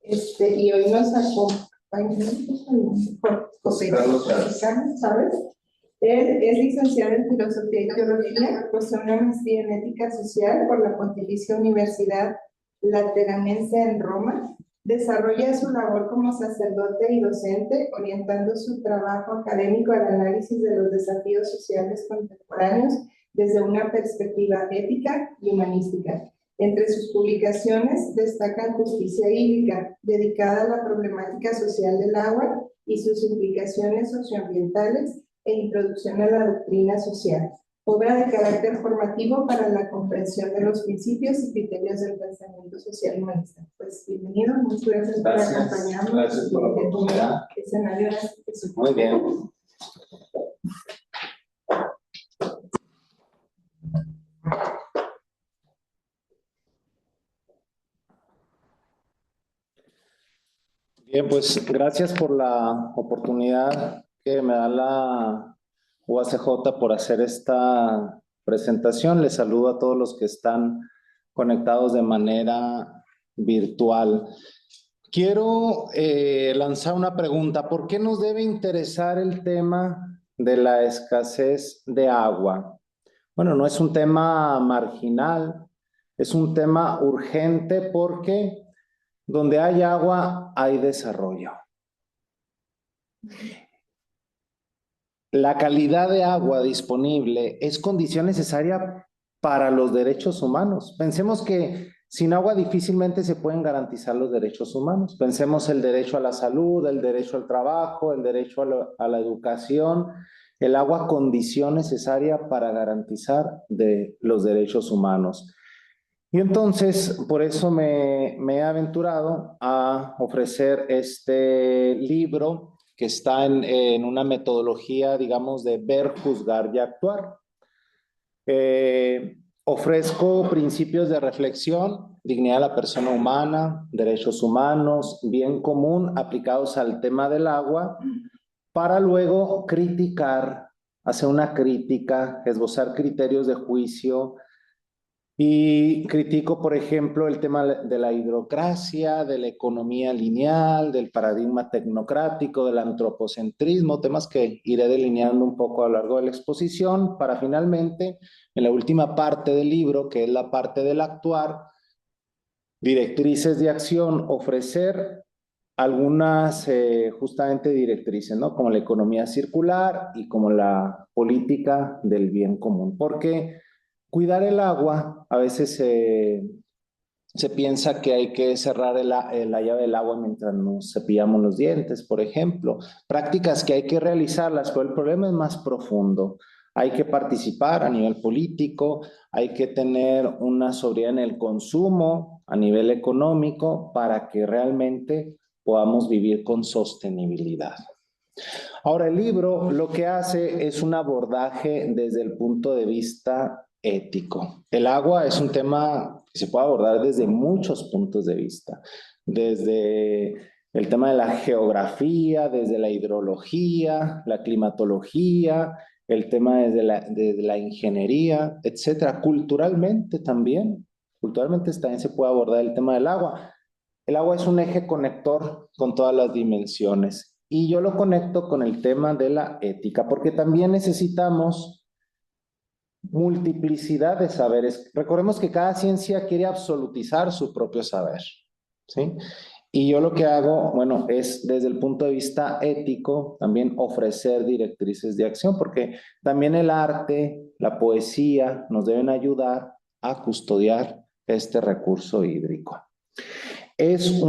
Y hoy nos acompaña José Carlos Chávez. Él es licenciado en Filosofía y Teología, posee una maestría en Ética Social por la Pontificia Universidad Lateranense en Roma. Desarrolla su labor como sacerdote y docente, orientando su trabajo académico al análisis de los desafíos sociales contemporáneos desde una perspectiva ética y humanística. Entre sus publicaciones destacan Justicia Hídrica, dedicada a la problemática social del agua y sus implicaciones socioambientales, e Introducción a la Doctrina Social, obra de carácter formativo para la comprensión de los principios y criterios del pensamiento social humanista. Pues bienvenido, muchas gracias por acompañarnos. Gracias por la oportunidad. Escenario, gracias. Muy bien. Bien, pues gracias por la oportunidad que me da la UACJ por hacer esta presentación. Les saludo a todos los que están conectados de manera virtual. Quiero lanzar una pregunta. ¿Por qué nos debe interesar el tema de la escasez de agua? Bueno, no es un tema marginal, es un tema urgente porque donde hay agua hay desarrollo. La calidad de agua disponible es condición necesaria para los derechos humanos. Pensemos que sin agua difícilmente se pueden garantizar los derechos humanos. Pensemos el derecho a la salud, el derecho al trabajo, el derecho a la educación. El agua, condición necesaria para garantizar los derechos humanos. Y entonces, por eso me he aventurado a ofrecer este libro que está en una metodología, digamos, de ver, juzgar y actuar. Ofrezco principios de reflexión, dignidad de la persona humana, derechos humanos, bien común aplicados al tema del agua, para luego criticar, hacer una crítica, esbozar criterios de juicio. Y critico, por ejemplo, el tema de la hidrocracia, de la economía lineal, del paradigma tecnocrático, del antropocentrismo, temas que iré delineando un poco a lo largo de la exposición, para finalmente, en la última parte del libro, que es la parte del actuar, directrices de acción, ofrecer algunas justamente directrices, ¿no? Como la economía circular y como la política del bien común. Porque cuidar el agua, a veces se piensa que hay que cerrar la llave del agua mientras nos cepillamos los dientes, por ejemplo. Prácticas que hay que realizarlas, pero el problema es más profundo. Hay que participar a nivel político, hay que tener una sobriedad en el consumo a nivel económico para que realmente podamos vivir con sostenibilidad. Ahora, el libro lo que hace es un abordaje desde el punto de vista ético. El agua es un tema que se puede abordar desde muchos puntos de vista, desde el tema de la geografía, desde la hidrología, la climatología, el tema desde la ingeniería, etcétera. Culturalmente también se puede abordar el tema del agua. El agua es un eje conector con todas las dimensiones. Y yo lo conecto con el tema de la ética, porque también necesitamos multiplicidad de saberes. Recordemos que cada ciencia quiere absolutizar su propio saber, ¿sí? Y yo lo que hago, bueno, es desde el punto de vista ético también ofrecer directrices de acción, porque también el arte, la poesía nos deben ayudar a custodiar este recurso hídrico. Es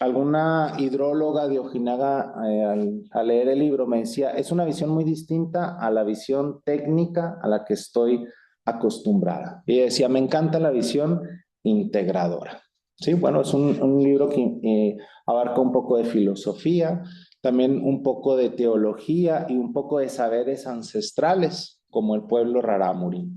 alguna hidróloga de Ojinaga, al leer el libro me decía, es una visión muy distinta a la visión técnica a la que estoy acostumbrada. Y decía, me encanta la visión integradora. Sí, bueno, es un libro que abarca un poco de filosofía, también un poco de teología y un poco de saberes ancestrales, como el pueblo rarámuri.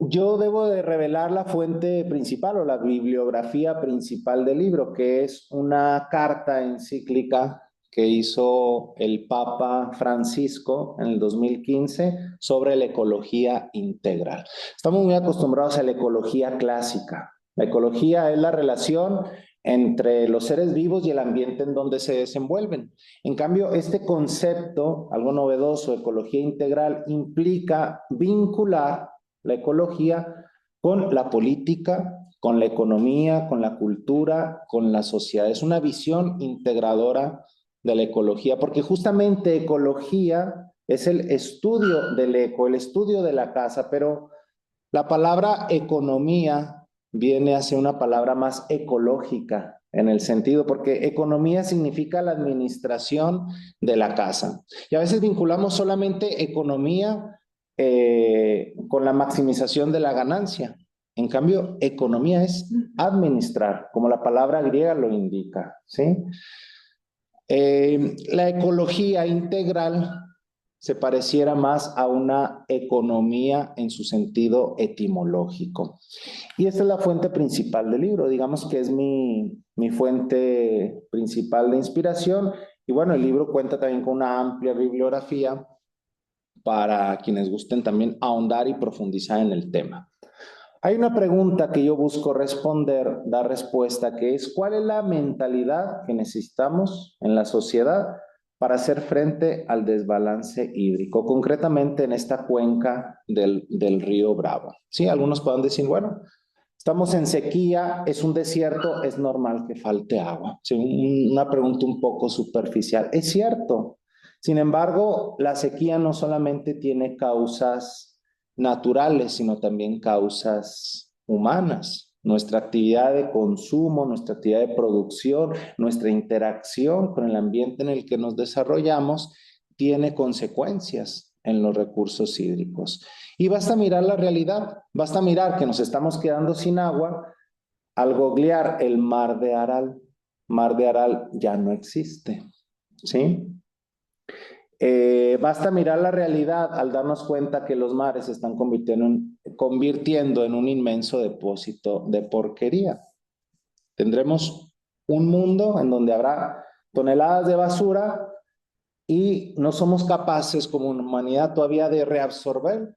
Yo debo de revelar la fuente principal o la bibliografía principal del libro, que es una carta encíclica que hizo el Papa Francisco en el 2015 sobre la ecología integral. Estamos muy acostumbrados a la ecología clásica. La ecología es la relación entre los seres vivos y el ambiente en donde se desenvuelven. En cambio, este concepto, algo novedoso, ecología integral, implica vincular la ecología con la política, con la economía, con la cultura, con la sociedad. Es una visión integradora de la ecología, porque justamente ecología es el estudio del eco, el estudio de la casa, pero la palabra economía viene a ser una palabra más ecológica en el sentido, porque economía significa la administración de la casa. Y a veces vinculamos solamente economía con la maximización de la ganancia. En cambio, economía es administrar, como la palabra griega lo indica, ¿sí? La ecología integral se pareciera más a una economía en su sentido etimológico. Y esta es la fuente principal del libro, digamos que es mi fuente principal de inspiración. Y bueno, el libro cuenta también con una amplia bibliografía para quienes gusten también ahondar y profundizar en el tema. Hay una pregunta que yo busco responder, dar respuesta, que es ¿cuál es la mentalidad que necesitamos en la sociedad para hacer frente al desbalance hídrico, concretamente en esta cuenca del río Bravo? Sí, algunos pueden decir, bueno, estamos en sequía, es un desierto, es normal que falte agua. Sí, una pregunta un poco superficial. Es cierto. Sin embargo, la sequía no solamente tiene causas naturales, sino también causas humanas. Nuestra actividad de consumo, nuestra actividad de producción, nuestra interacción con el ambiente en el que nos desarrollamos tiene consecuencias en los recursos hídricos. Y basta mirar la realidad, basta mirar que nos estamos quedando sin agua al googlear el Mar de Aral. Mar de Aral ya no existe, ¿sí? Basta mirar la realidad al darnos cuenta que los mares se están convirtiendo en un inmenso depósito de porquería. Tendremos un mundo en donde habrá toneladas de basura y no somos capaces como humanidad todavía de reabsorber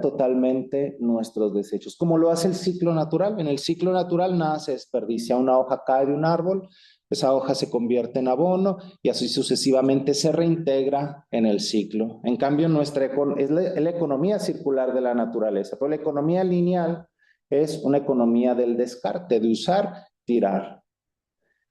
totalmente nuestros desechos, como lo hace el ciclo natural. En el ciclo natural nada se desperdicia, una hoja cae de un árbol, esa hoja se convierte en abono y así sucesivamente se reintegra en el ciclo. En cambio, es la economía circular de la naturaleza, pero la economía lineal es una economía del descarte, de usar, tirar.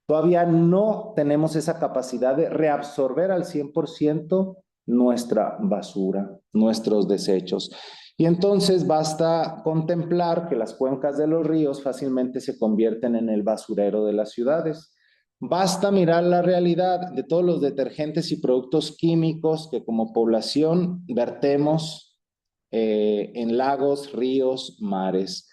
Todavía no tenemos esa capacidad de reabsorber al 100% nuestra basura, nuestros desechos. Y entonces basta contemplar que las cuencas de los ríos fácilmente se convierten en el basurero de las ciudades. Basta mirar la realidad de todos los detergentes y productos químicos que como población vertemos en lagos, ríos, mares.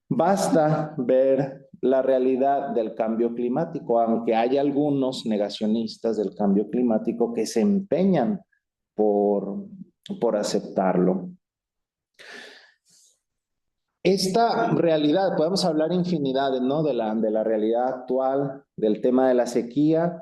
Basta ver la realidad del cambio climático, aunque hay algunos negacionistas del cambio climático que se empeñan por aceptarlo. Esta realidad, podemos hablar infinidades, ¿no? De la realidad actual, del tema de la sequía,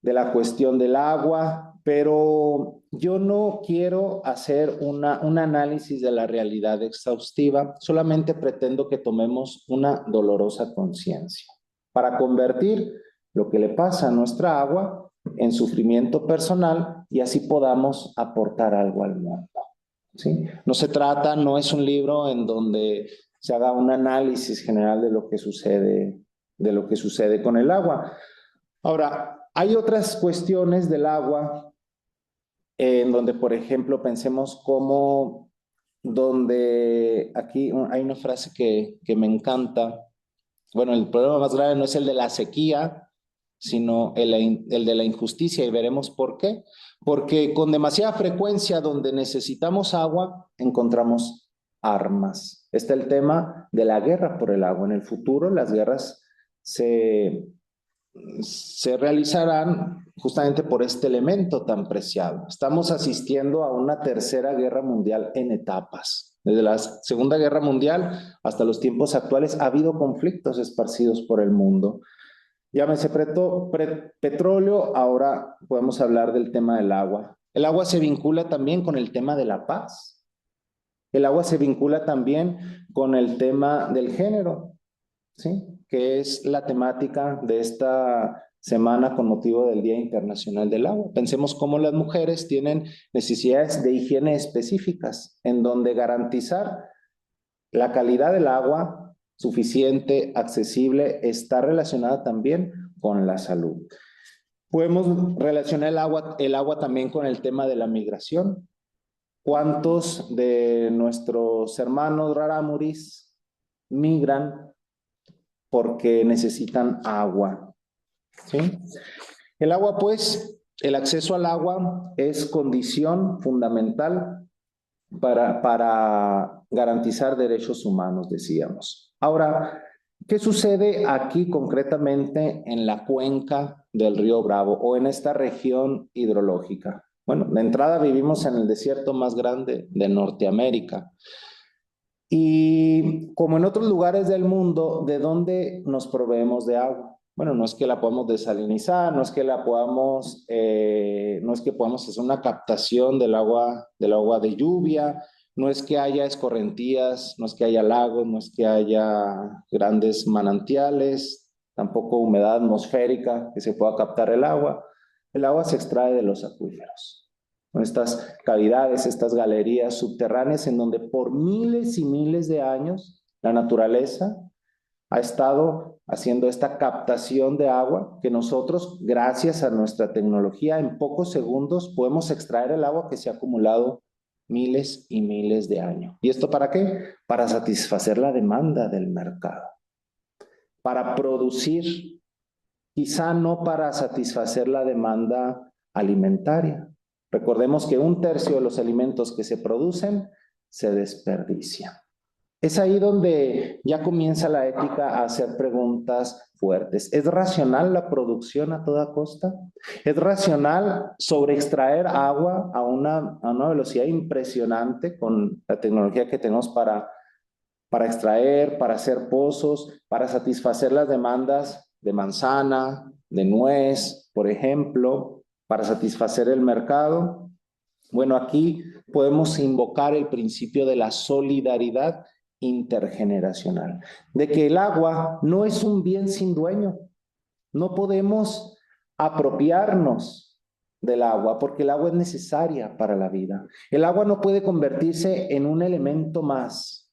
de la cuestión del agua, pero yo no quiero hacer un análisis de la realidad exhaustiva, solamente pretendo que tomemos una dolorosa conciencia para convertir lo que le pasa a nuestra agua en sufrimiento personal y así podamos aportar algo al mundo. ¿Sí? No se trata, no es un libro en donde se haga un análisis general de lo que sucede con el agua. Ahora, hay otras cuestiones del agua en donde, por ejemplo, pensemos como donde aquí hay una frase que me encanta. Bueno, el problema más grave no es el de la sequía, sino el de la injusticia y veremos por qué. Porque con demasiada frecuencia donde necesitamos agua, encontramos armas. Está el tema de la guerra por el agua. En el futuro las guerras se realizarán justamente por este elemento tan preciado. Estamos asistiendo a una tercera guerra mundial en etapas. Desde la Segunda Guerra Mundial hasta los tiempos actuales ha habido conflictos esparcidos por el mundo. Llámese petróleo, ahora podemos hablar del tema del agua. El agua se vincula también con el tema de la paz. El agua se vincula también con el tema del género, ¿sí? Que es la temática de esta semana con motivo del Día Internacional del Agua. Pensemos cómo las mujeres tienen necesidades de higiene específicas, en donde garantizar la calidad del agua suficiente, accesible, está relacionada también con la salud. Podemos relacionar el agua también con el tema de la migración. ¿Cuántos de nuestros hermanos rarámuris migran porque necesitan agua? ¿Sí? El agua, pues, el acceso al agua es condición fundamental para garantizar derechos humanos, decíamos. Ahora, ¿qué sucede aquí concretamente en la cuenca del río Bravo o en esta región hidrológica? Bueno, de entrada vivimos en el desierto más grande de Norteamérica. Y como en otros lugares del mundo, ¿de dónde nos proveemos de agua? Bueno, no es que la podamos desalinizar, no es que la podamos, no es que podamos hacer una captación del agua de lluvia, no es que haya escorrentías, no es que haya lagos, no es que haya grandes manantiales, tampoco humedad atmosférica que se pueda captar el agua. El agua se extrae de los acuíferos, con estas cavidades, estas galerías subterráneas en donde por miles y miles de años la naturaleza ha estado haciendo esta captación de agua que nosotros, gracias a nuestra tecnología, en pocos segundos podemos extraer el agua que se ha acumulado miles y miles de años. ¿Y esto para qué? Para satisfacer la demanda del mercado, para producir, quizá no para satisfacer la demanda alimentaria. Recordemos que 1/3 de los alimentos que se producen se desperdician. Es ahí donde ya comienza la ética a hacer preguntas fuertes. ¿Es racional la producción a toda costa? ¿Es racional sobreextraer agua a una velocidad impresionante con la tecnología que tenemos para extraer, para hacer pozos, para satisfacer las demandas de manzana, de nuez, por ejemplo, para satisfacer el mercado? Bueno, aquí podemos invocar el principio de la solidaridad intergeneracional, de que el agua no es un bien sin dueño. No podemos apropiarnos del agua porque el agua es necesaria para la vida. El agua no puede convertirse en un elemento más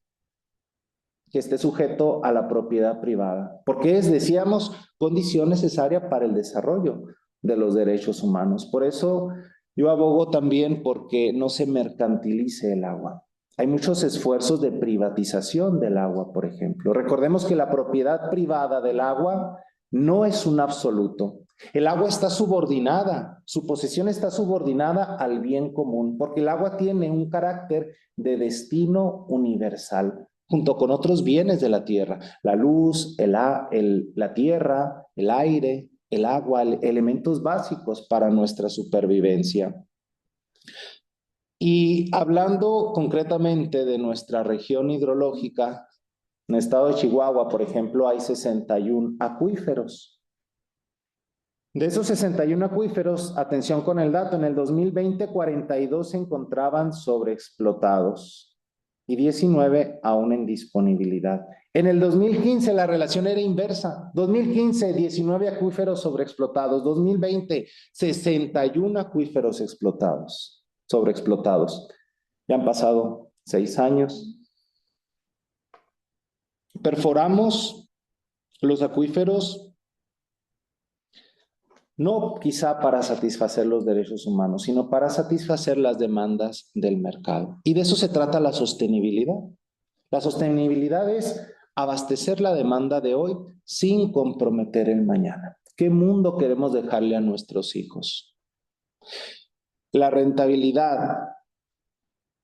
que esté sujeto a la propiedad privada, porque es, decíamos, condición necesaria para el desarrollo de los derechos humanos. Por eso yo abogo también porque no se mercantilice el agua. Hay muchos esfuerzos de privatización del agua, por ejemplo. Recordemos que la propiedad privada del agua no es un absoluto. El agua está subordinada, su posesión está subordinada al bien común, porque el agua tiene un carácter de destino universal, junto con otros bienes de la tierra, la luz, la tierra, el aire, el agua, elementos básicos para nuestra supervivencia. Y hablando concretamente de nuestra región hidrológica, en el estado de Chihuahua, por ejemplo, hay 61 acuíferos. De esos 61 acuíferos, atención con el dato, en el 2020 42 se encontraban sobreexplotados y 19 aún en disponibilidad. En el 2015 la relación era inversa. 2015, 19 acuíferos sobreexplotados. 2020, 61 acuíferos sobreexplotados. Ya han pasado 6 años. Perforamos los acuíferos no quizá para satisfacer los derechos humanos, sino para satisfacer las demandas del mercado. Y de eso se trata la sostenibilidad. La sostenibilidad es abastecer la demanda de hoy sin comprometer el mañana. ¿Qué mundo queremos dejarle a nuestros hijos? La rentabilidad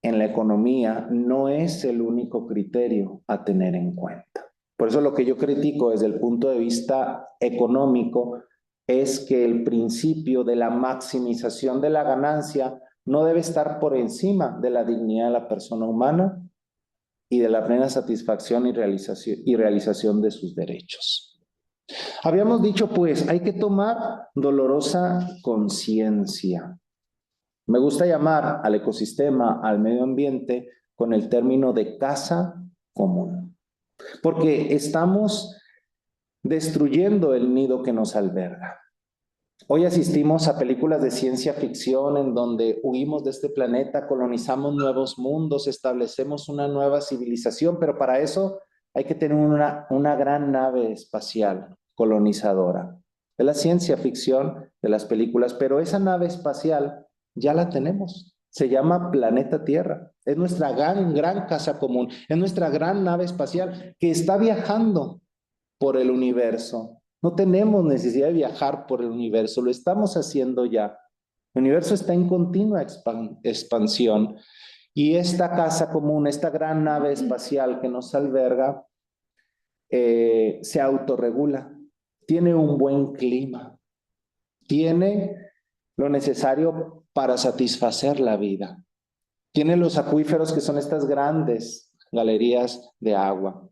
en la economía no es el único criterio a tener en cuenta. Por eso lo que yo critico desde el punto de vista económico es que el principio de la maximización de la ganancia no debe estar por encima de la dignidad de la persona humana y de la plena satisfacción y realización de sus derechos. Habíamos dicho, pues, hay que tomar dolorosa conciencia. Me gusta llamar al ecosistema, al medio ambiente, con el término de casa común, porque estamos destruyendo el nido que nos alberga. Hoy asistimos a películas de ciencia ficción en donde huimos de este planeta, colonizamos nuevos mundos, establecemos una nueva civilización, pero para eso hay que tener una gran nave espacial colonizadora. Es la ciencia ficción de las películas, pero esa nave espacial ya la tenemos. Se llama Planeta Tierra. Es nuestra gran casa común. Es nuestra gran nave espacial que está viajando por el universo. No tenemos necesidad de viajar por el universo, lo estamos haciendo ya. El universo está en continua expansión y esta casa común, esta gran nave espacial que nos alberga, se autorregula, tiene un buen clima, tiene lo necesario para satisfacer la vida, tiene los acuíferos que son estas grandes galerías de agua.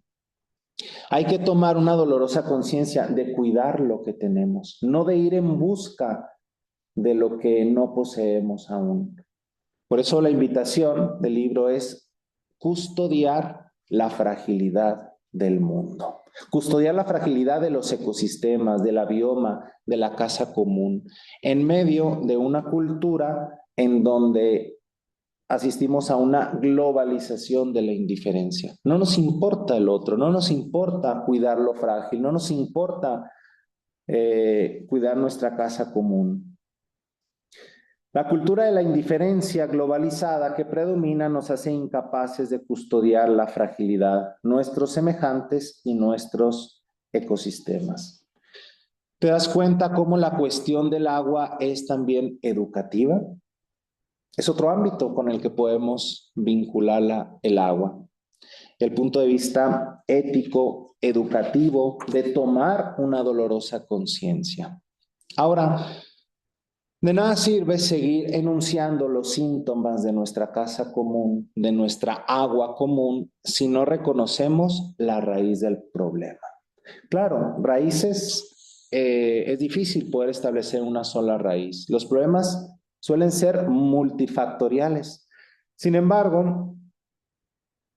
Hay que tomar una dolorosa conciencia de cuidar lo que tenemos, no de ir en busca de lo que no poseemos aún. Por eso la invitación del libro es custodiar la fragilidad del mundo, custodiar la fragilidad de los ecosistemas, de la bioma, de la casa común, en medio de una cultura en donde asistimos a una globalización de la indiferencia. No nos importa el otro, no nos importa cuidar lo frágil, no nos importa cuidar nuestra casa común. La cultura de la indiferencia globalizada que predomina nos hace incapaces de custodiar la fragilidad, nuestros semejantes y nuestros ecosistemas. ¿Te das cuenta cómo la cuestión del agua es también educativa? Es otro ámbito con el que podemos vincular el agua. El punto de vista ético, educativo, de tomar una dolorosa conciencia. Ahora, de nada sirve seguir enunciando los síntomas de nuestra casa común, de nuestra agua común, si no reconocemos la raíz del problema. Claro, raíces, es difícil poder establecer una sola raíz. Los problemas suelen ser multifactoriales. Sin embargo,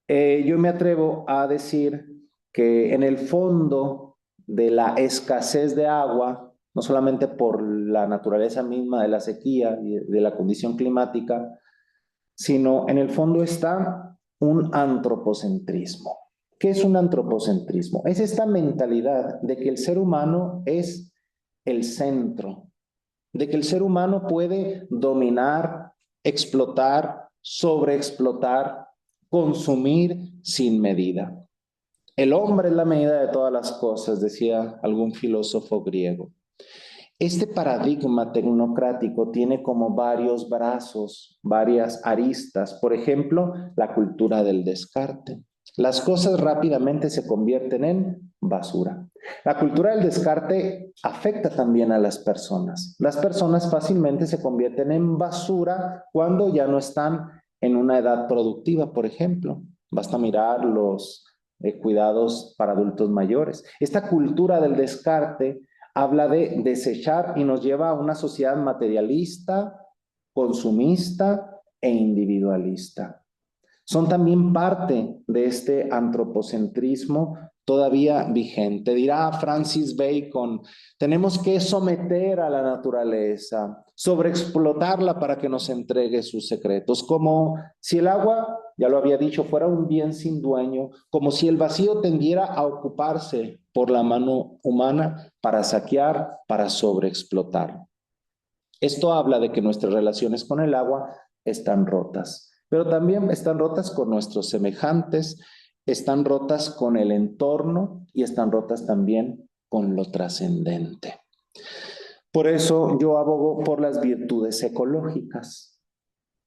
yo me atrevo a decir que en el fondo de la escasez de agua, no solamente por la naturaleza misma de la sequía y de la condición climática, sino en el fondo está un antropocentrismo. ¿Qué es un antropocentrismo? Es esta mentalidad de que el ser humano es el centro, de que el ser humano puede dominar, explotar, sobreexplotar, consumir sin medida. El hombre es la medida de todas las cosas, decía algún filósofo griego. Este paradigma tecnocrático tiene como varios brazos, varias aristas. Por ejemplo, la cultura del descarte. Las cosas rápidamente se convierten en basura. La cultura del descarte afecta también a las personas. Las personas fácilmente se convierten en basura cuando ya no están en una edad productiva, por ejemplo. Basta mirar los cuidados para adultos mayores. Esta cultura del descarte habla de desechar y nos lleva a una sociedad materialista, consumista e individualista. Son también parte de este antropocentrismo todavía vigente. Dirá Francis Bacon, tenemos que someter a la naturaleza, sobreexplotarla para que nos entregue sus secretos, como si el agua, ya lo había dicho, fuera un bien sin dueño, como si el vacío tendiera a ocuparse por la mano humana para saquear, para sobreexplotar. Esto habla de que nuestras relaciones con el agua están rotas, pero también están rotas con nuestros semejantes, están rotas con el entorno y están rotas también con lo trascendente. Por eso yo abogo por las virtudes ecológicas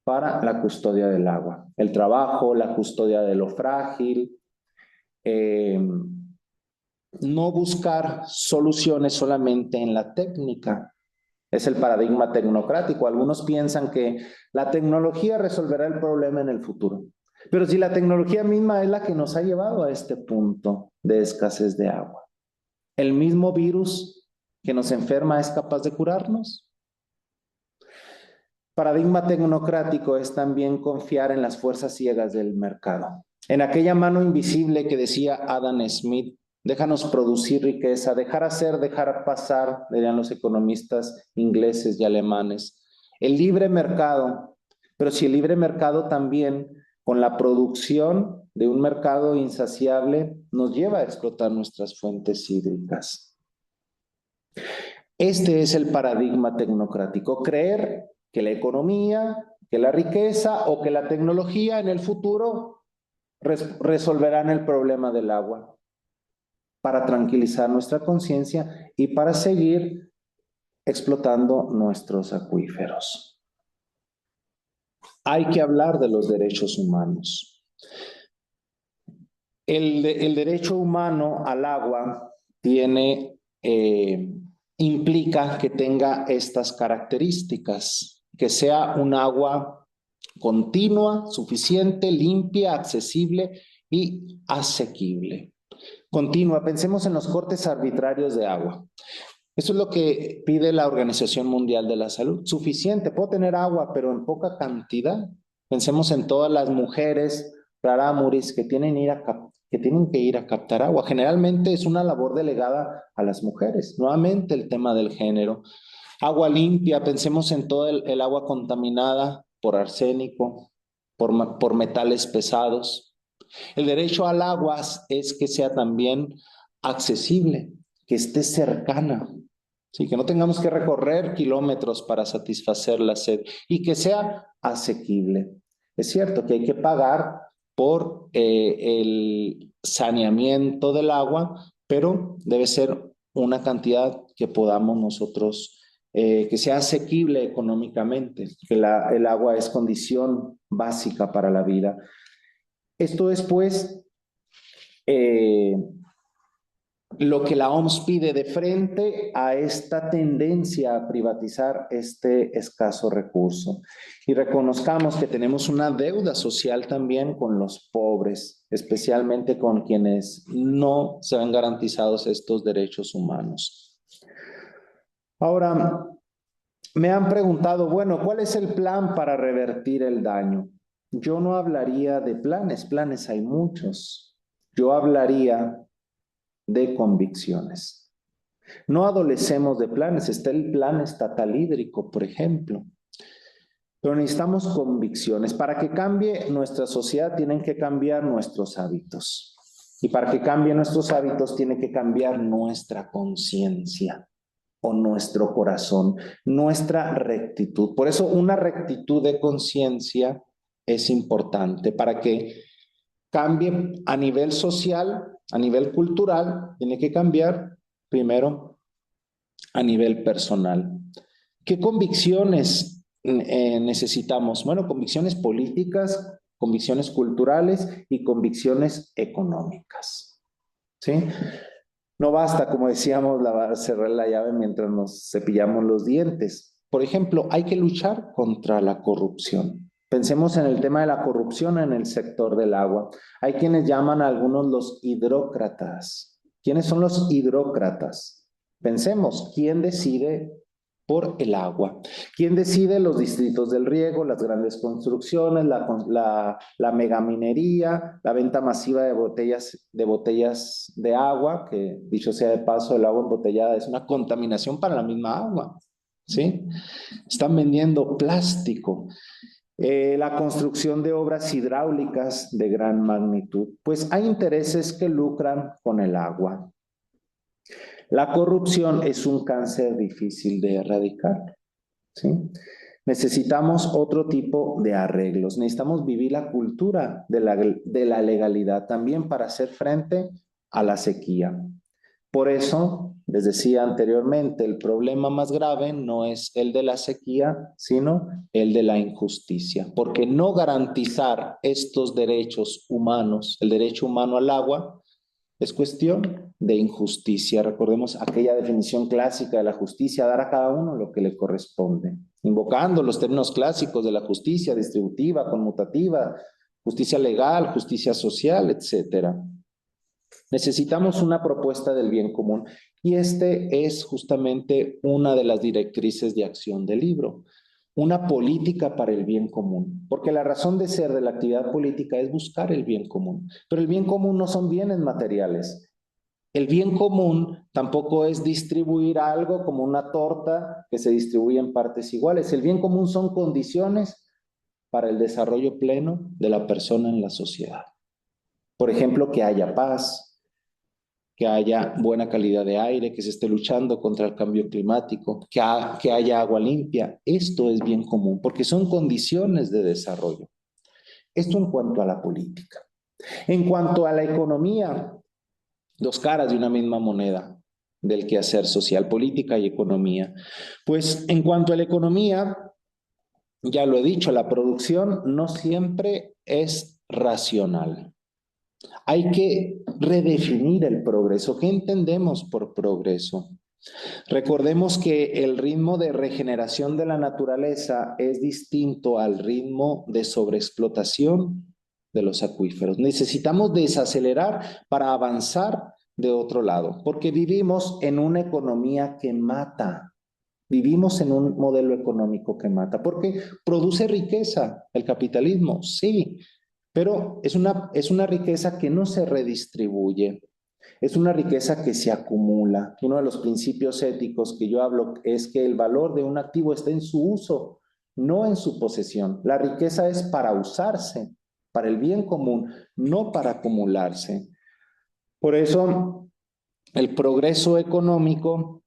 para la custodia del agua, el trabajo, la custodia de lo frágil, no buscar soluciones solamente en la técnica. Es el paradigma tecnocrático. Algunos piensan que la tecnología resolverá el problema en el futuro. Pero si la tecnología misma es la que nos ha llevado a este punto de escasez de agua. ¿El mismo virus que nos enferma es capaz de curarnos? Paradigma tecnocrático es también confiar en las fuerzas ciegas del mercado, en aquella mano invisible que decía Adam Smith: déjanos producir riqueza, dejar hacer, dejar pasar, dirían los economistas ingleses y alemanes. El libre mercado, pero si el libre mercado también, con la producción de un mercado insaciable, nos lleva a explotar nuestras fuentes hídricas. Este es el paradigma tecnocrático: creer que la economía, que la riqueza o que la tecnología en el futuro resolverán el problema del agua, para tranquilizar nuestra conciencia y para seguir explotando nuestros acuíferos. Hay que hablar de los derechos humanos. El derecho humano al agua implica que tenga estas características: que sea un agua continua, suficiente, limpia, accesible y asequible. Continua, pensemos en los cortes arbitrarios de agua. Eso es lo que pide la Organización Mundial de la Salud. Suficiente, puedo tener agua, pero en poca cantidad. Pensemos en todas las mujeres rarámuris que tienen que ir a captar agua. Generalmente es una labor delegada a las mujeres. Nuevamente el tema del género. Agua limpia, pensemos en todo el agua contaminada por arsénico, por metales pesados. El derecho al agua es que sea también accesible, que esté cercana, ¿sí? Que no tengamos que recorrer kilómetros para satisfacer la sed y que sea asequible. Es cierto que hay que pagar por el saneamiento del agua, pero debe ser una cantidad que podamos nosotros, que sea asequible económicamente, que el agua es condición básica para la vida. Esto es, pues, lo que la OMS pide de frente a esta tendencia a privatizar este escaso recurso. Y reconozcamos que tenemos una deuda social también con los pobres, especialmente con quienes no se ven garantizados estos derechos humanos. Ahora, me han preguntado, bueno, ¿cuál es el plan para revertir el daño? Yo no hablaría de planes hay muchos. Yo hablaría de convicciones. No adolecemos de planes, está el plan estatal hídrico, por ejemplo. Pero necesitamos convicciones. Para que cambie nuestra sociedad tienen que cambiar nuestros hábitos. Y para que cambien nuestros hábitos tiene que cambiar nuestra conciencia o nuestro corazón, nuestra rectitud. Por eso una rectitud de conciencia es importante para que cambie a nivel social, a nivel cultural, tiene que cambiar primero a nivel personal. ¿Qué convicciones necesitamos? Bueno, convicciones políticas, convicciones culturales y convicciones económicas. ¿Sí? No basta, como decíamos, cerrar la llave mientras nos cepillamos los dientes. Por ejemplo, hay que luchar contra la corrupción. Pensemos en el tema de la corrupción en el sector del agua. Hay quienes llaman a algunos los hidrócratas. ¿Quiénes son los hidrócratas? Pensemos, ¿quién decide por el agua? ¿Quién decide los distritos del riego, las grandes construcciones, la megaminería, la venta masiva de botellas de agua, que dicho sea de paso, el agua embotellada es una contaminación para la misma agua, ¿sí? Están vendiendo plástico. La construcción de obras hidráulicas de gran magnitud. Pues hay intereses que lucran con el agua. La corrupción es un cáncer difícil de erradicar, ¿sí? Necesitamos otro tipo de arreglos. Necesitamos vivir la cultura de la legalidad también para hacer frente a la sequía. Por eso, les decía anteriormente, el problema más grave no es el de la sequía, sino el de la injusticia. Porque no garantizar estos derechos humanos, el derecho humano al agua, es cuestión de injusticia. Recordemos aquella definición clásica de la justicia: dar a cada uno lo que le corresponde, invocando los términos clásicos de la justicia distributiva, conmutativa, justicia legal, justicia social, etcétera. Necesitamos una propuesta del bien común y este es justamente una de las directrices de acción del libro, una política para el bien común, porque la razón de ser de la actividad política es buscar el bien común, pero el bien común no son bienes materiales. El bien común tampoco es distribuir algo como una torta que se distribuye en partes iguales. El bien común son condiciones para el desarrollo pleno de la persona en la sociedad. Por ejemplo, que haya paz, que haya buena calidad de aire, que se esté luchando contra el cambio climático, que haya agua limpia. Esto es bien común porque son condiciones de desarrollo. Esto en cuanto a la política. En cuanto a la economía, dos caras de una misma moneda del quehacer social, política y economía. Pues en cuanto a la economía, ya lo he dicho, la producción no siempre es racional. Hay que redefinir el progreso. ¿Qué entendemos por progreso? Recordemos que el ritmo de regeneración de la naturaleza es distinto al ritmo de sobreexplotación de los acuíferos. Necesitamos desacelerar para avanzar de otro lado, porque vivimos en una economía que mata. Vivimos en un modelo económico que mata, porque produce riqueza el capitalismo, sí, pero es una riqueza que no se redistribuye. Es una riqueza que se acumula. Uno de los principios éticos que yo hablo es que el valor de un activo está en su uso, no en su posesión. La riqueza es para usarse, para el bien común, no para acumularse. Por eso, el progreso económico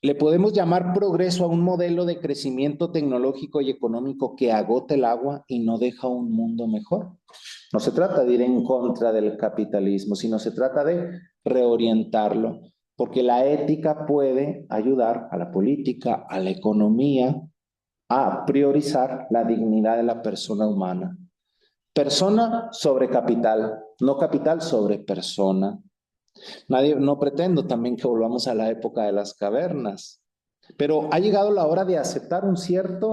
le podemos llamar progreso a un modelo de crecimiento tecnológico y económico que agota el agua y no deja un mundo mejor. No se trata de ir en contra del capitalismo, sino se trata de reorientarlo, porque la ética puede ayudar a la política, a la economía, a priorizar la dignidad de la persona humana. Persona sobre capital, no capital sobre persona. No pretendo también que volvamos a la época de las cavernas, pero ha llegado la hora de aceptar un cierto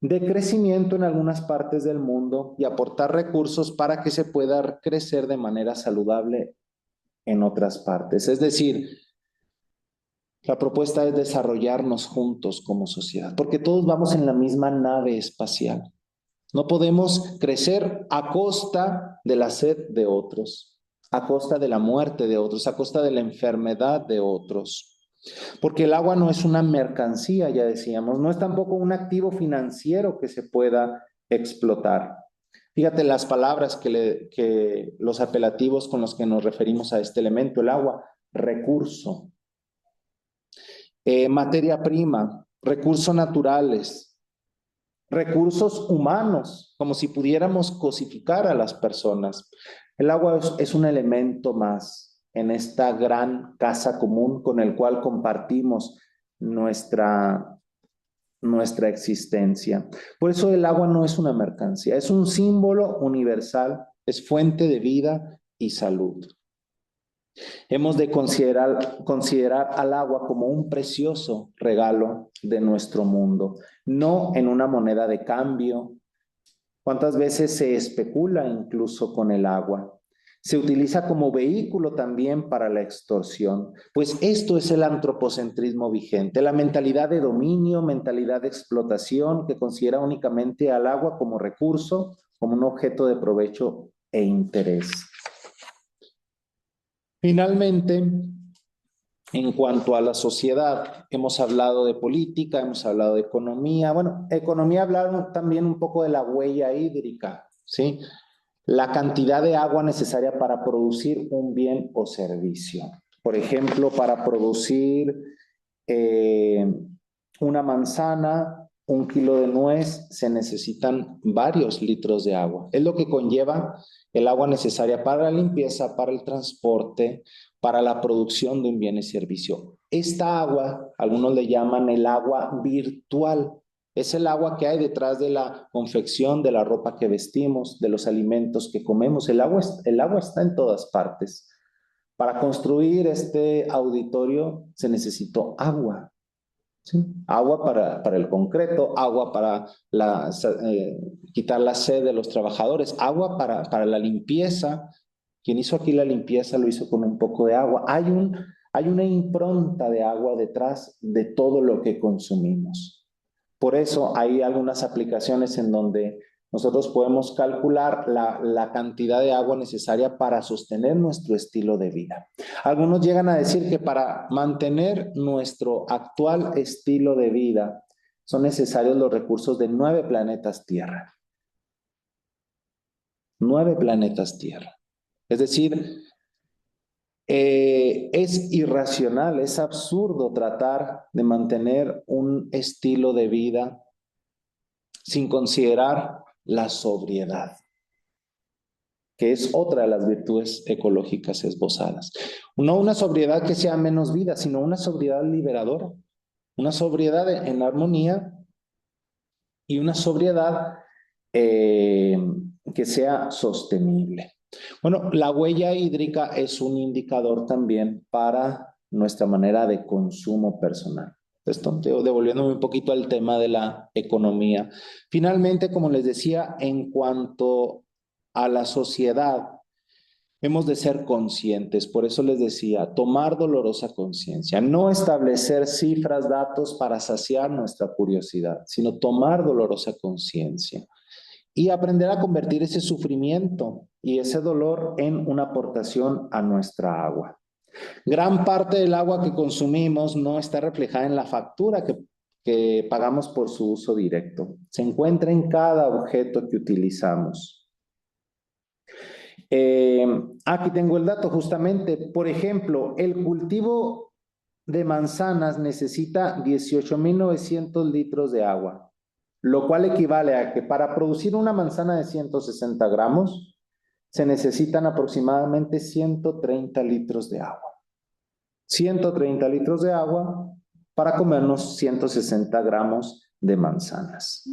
decrecimiento en algunas partes del mundo y aportar recursos para que se pueda crecer de manera saludable en otras partes. Es decir, la propuesta es desarrollarnos juntos como sociedad, porque todos vamos en la misma nave espacial. No podemos crecer a costa de la sed de otros, a costa de la muerte de otros, a costa de la enfermedad de otros. Porque el agua no es una mercancía, ya decíamos, no es tampoco un activo financiero que se pueda explotar. Fíjate las palabras que los apelativos con los que nos referimos a este elemento, el agua: recurso, materia prima, recursos naturales, recursos humanos, como si pudiéramos cosificar a las personas. El agua es un elemento más en esta gran casa común con el cual compartimos nuestra existencia. Por eso el agua no es una mercancía, es un símbolo universal, es fuente de vida y salud. Hemos de considerar al agua como un precioso regalo de nuestro mundo, no en una moneda de cambio. ¿Cuántas veces se especula incluso con el agua? Se utiliza como vehículo también para la extorsión. Pues esto es el antropocentrismo vigente, la mentalidad de dominio, mentalidad de explotación que considera únicamente al agua como recurso, como un objeto de provecho e interés. Finalmente, en cuanto a la sociedad, hemos hablado de política, hemos hablado de economía. Bueno, economía, hablaron también un poco de la huella hídrica, ¿sí? La cantidad de agua necesaria para producir un bien o servicio. Por ejemplo, para producir una manzana, 1 kilo de nuez, se necesitan varios litros de agua. Es lo que conlleva el agua necesaria para la limpieza, para el transporte, para la producción de un bien y servicio. Esta agua, algunos le llaman el agua virtual. Es el agua que hay detrás de la confección de la ropa que vestimos, de los alimentos que comemos. El agua está en todas partes. Para construir este auditorio se necesitó agua. ¿Sí? Agua para el concreto, agua para quitar la sed de los trabajadores, agua para la limpieza Quien hizo aquí la limpieza lo hizo con un poco de agua. Hay una impronta de agua detrás de todo lo que consumimos. Por eso hay algunas aplicaciones en donde nosotros podemos calcular la cantidad de agua necesaria para sostener nuestro estilo de vida. Algunos llegan a decir que para mantener nuestro actual estilo de vida son necesarios los recursos de 9 planetas Tierra. 9 planetas Tierra. Es decir, es irracional, es absurdo tratar de mantener un estilo de vida sin considerar la sobriedad, que es otra de las virtudes ecológicas esbozadas. No una sobriedad que sea menos vida, sino una sobriedad liberadora, una sobriedad en armonía y una sobriedad que sea sostenible. Bueno, la huella hídrica es un indicador también para nuestra manera de consumo personal. Esto, devolviéndome un poquito al tema de la economía. Finalmente, como les decía, en cuanto a la sociedad, hemos de ser conscientes. Por eso les decía, tomar dolorosa conciencia, no establecer cifras, datos para saciar nuestra curiosidad, sino tomar dolorosa conciencia y aprender a convertir ese sufrimiento y ese dolor en una aportación a nuestra agua. Gran parte del agua que consumimos no está reflejada en la factura que pagamos por su uso directo. Se encuentra en cada objeto que utilizamos. Aquí tengo el dato justamente. Por ejemplo, el cultivo de manzanas necesita 18,900 litros de agua, lo cual equivale a que para producir una manzana de 160 gramos se necesitan aproximadamente 130 litros de agua. 130 litros de agua para comernos 160 gramos de manzanas.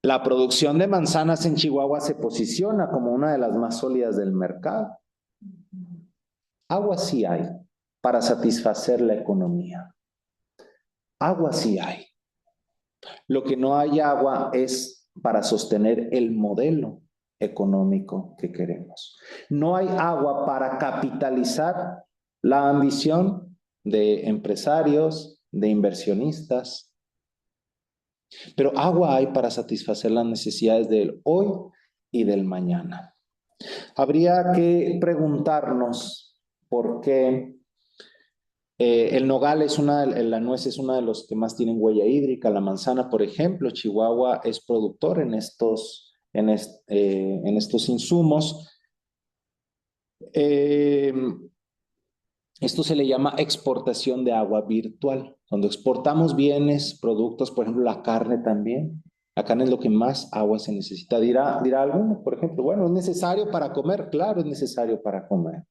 La producción de manzanas en Chihuahua se posiciona como una de las más sólidas del mercado. Agua sí hay para satisfacer la economía. Agua sí hay. Lo que no hay agua es para sostener el modelo económico que queremos. No hay agua para capitalizar la ambición de empresarios, de inversionistas. Pero agua hay para satisfacer las necesidades del hoy y del mañana. Habría que preguntarnos por qué el nogal es la nuez es una de los que más tienen huella hídrica, la manzana, por ejemplo. Chihuahua es productor en estos insumos. Esto se le llama exportación de agua virtual. Cuando exportamos bienes, productos, por ejemplo, la carne también. La carne es lo que más agua se necesita. Dirá alguno, por ejemplo, bueno, ¿es necesario para comer? Claro, es necesario para comer,